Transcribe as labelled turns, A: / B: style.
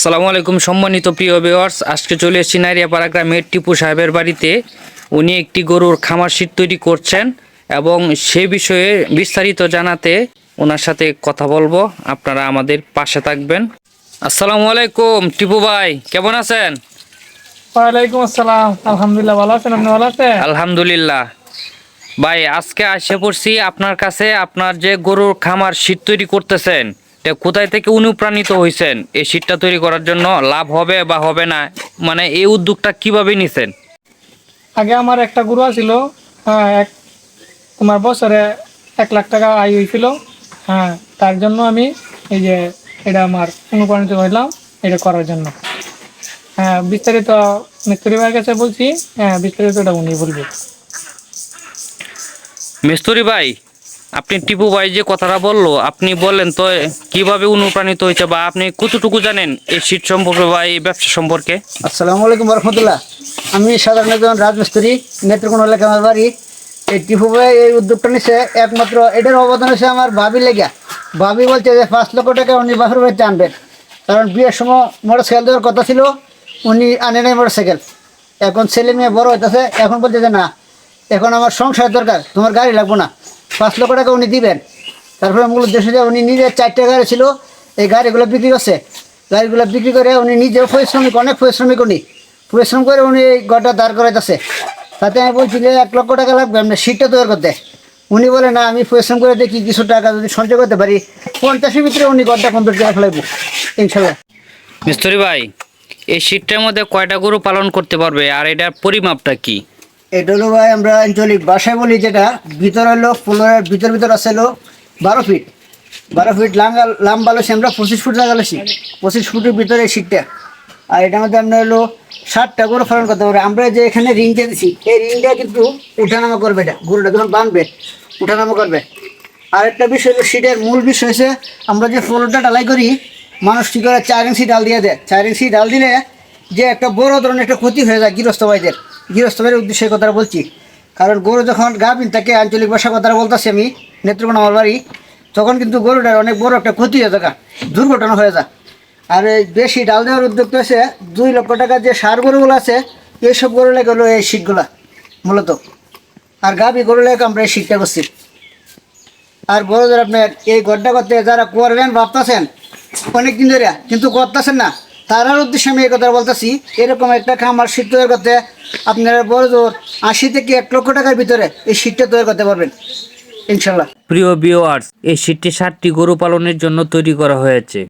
A: আসসালামু আলাইকুম সম্মানিত প্রিয় ভিউয়ার্স, আজকে চলে এসেছি নাইরিয়াপাড়া গ্রামের টিপু সাহেবের বাড়িতে। উনি একটি গরুর খামার শীট তৈরি করছেন এবং সে বিষয়ে বিস্তারিত জানাতে ওনার সাথে কথা বলবো। আপনারা আমাদের পাশে থাকবেন। আসসালামু আলাইকুম টিপু ভাই, কেমন আছেন?
B: ওয়ালাইকুম আসসালাম। আলহামদুলিল্লাহ, ভালো আছেন? আপনি ভালো আছেন?
A: আলহামদুলিল্লাহ। ভাই, আজকে এসে পড়ছি আপনার কাছে। আপনার যে গরুর খামার শীট তৈরি করতেছেন, এটা কোথায় থেকে অনুপ্রাণিত হয়েছেন? এই শীটটা তৈরি করার জন্য লাভ হবে বা হবে না, মানে এই উদ্যোগটা কিভাবে নিছেন?
B: আগে আমার একটা গরু ছিল। হ্যাঁ, তোমার বছরে 1 লাখ টাকা আয় হয়েছিল। হ্যাঁ, তার জন্য আমি এই যে এটা আমার অনুপ্রাণিত হইলাম এটা করার জন্য। হ্যাঁ, বিস্তারিত মিস্ত্রি ভাইয়ের কাছে বলছি। হ্যাঁ, বিস্তারিত এটা উনি বলবে।
A: মিস্তুরি ভাই, আপনি টিপু ভাই যে কথাটা বললো, আপনি বললেন তো কিভাবে অনুপ্রাণিত হয়েছে বা আপনি কতটুকু জানেন এই শীট সম্পর্কে বা এই ব্যবসা সম্পর্কে?
C: আসসালামু আলাইকুম রহমতুল্লাহ। আমি সাধারণ একজন রাজমিস্ত্রি, নেত্রকোনা এলাকা আমার বাড়ি। এই টিপু ভাই এই উদ্যোগটা নিচ্ছে, একমাত্র এটার অবদান হচ্ছে আমার ভাবি লেগা। ভাবি বলছে যে 5 লক্ষ টাকা উনি বাপের বাড়িতে আনবেন, কারণ বিয়ের সময় মোটরসাইকেল দেওয়ার কথা ছিল, উনি আনে নাই মোটরসাইকেল। এখন ছেলে মেয়ে বড় হইতেছে, এখন বলছে যে না, এখন আমার সংসার দরকার, তোমার গাড়ি লাগবো না। 5 লক্ষ টাকা উনি দিবেন। তারপরে মূল উদ্দেশ্য যে উনি নিজের 4টা গাড়ি ছিল, এই গাড়িগুলো বিক্রি করছে। গাড়িগুলো বিক্রি করে উনি নিজেও পরিশ্রমিক, অনেক পরিশ্রমিক। উনি পরিশ্রম করে উনি এই ঘরটা দাঁড় করাইতেছে। তাতে আমি বলছি যে 1 লক্ষ টাকা লাগবে আপনার শীটটা তৈরি করতে। উনি বলে না, আমি পরিশ্রম করে দেখি কিছু টাকা যদি সঞ্চয় করতে পারি, 50-এর ভিতরে উনি ঘরটা কমপ্লিট করে ফেলাইব ইনশাল্লাহ।
A: মিস্তুরি ভাই, এই শীটটার মধ্যে কয়টা গরু পালন করতে পারবে আর এটার পরিমাপটা কি?
C: এটা হলো ভাই, আমরা আঞ্চলিক ভাষায় বলি যেটা, ভিতর হলো ফ্লোরের ভিতর আছে হলো 12 ফিট। 12 ফিট লম্বা হলো আমরা 25 ফুট লাগালেছি। 25 ফুটের ভিতরে শীটটা। আর এটার মধ্যে আপনার হলো 60টা গরু পালন করতে পারবে। আমরা যে এখানে রিংটা দিচ্ছি, এই রিংটা কিন্তু উঠানামা করবে। এটা গরুটা যখন বাঁধবে উঠানামা করবে। আর একটা বিষয় হলো, শীটের মূল বিষয় হচ্ছে আমরা যে ফ্লোরটা ঢালাই করি, মানুষ কী করে 4 ইঞ্চি ডাল দিয়ে দেয়। 4 ইঞ্চি ডাল দিলে যে একটা বড় ধরনের একটা ক্ষতি হয়ে যায় গৃহস্থ ভাইদের। গৃহস্থ ভাইয়ের উদ্দেশ্যে কথাটা বলছি, কারণ গরু যখন গাভিন থাকে, আঞ্চলিক ভাষা কথাটা বলতেছি আমি, নেত্রকোনা আমার বাড়ি, তখন কিন্তু গরুটার অনেক বড় একটা ক্ষতি হয়ে যায়, দুর্ঘটনা হয়ে যায়। আর এই বেশি ডাল দেওয়ার উদ্যোগটা হচ্ছে 2 লক্ষ টাকার যে সার গরুগুলো আছে, এইসব গরু লেগে হলো এই শীতগুলা মূলত। আর গাভি গরু লেগে আমরা এই শীতটা করছি। আর বড়দের আপনার এই গড্ডা করতে যারা করবেন ভাবতেছেন অনেক দিন ধরে, কিন্তু করতেছেন না, তারার উদ্দেশ্যে আমি এই কথা বলতেছি। এরকম একটা খামার শীত তৈরি করতে আপনারা বড় জোর 80 থেকে 1 লক্ষ টাকার ভিতরে এই শীতটা তৈরি করতে পারবেন ইনশাল্লাহ।
A: প্রিয় ভিউয়ার্স, এই শীটটি 60টি গরু পালনের জন্য তৈরি করা হয়েছে।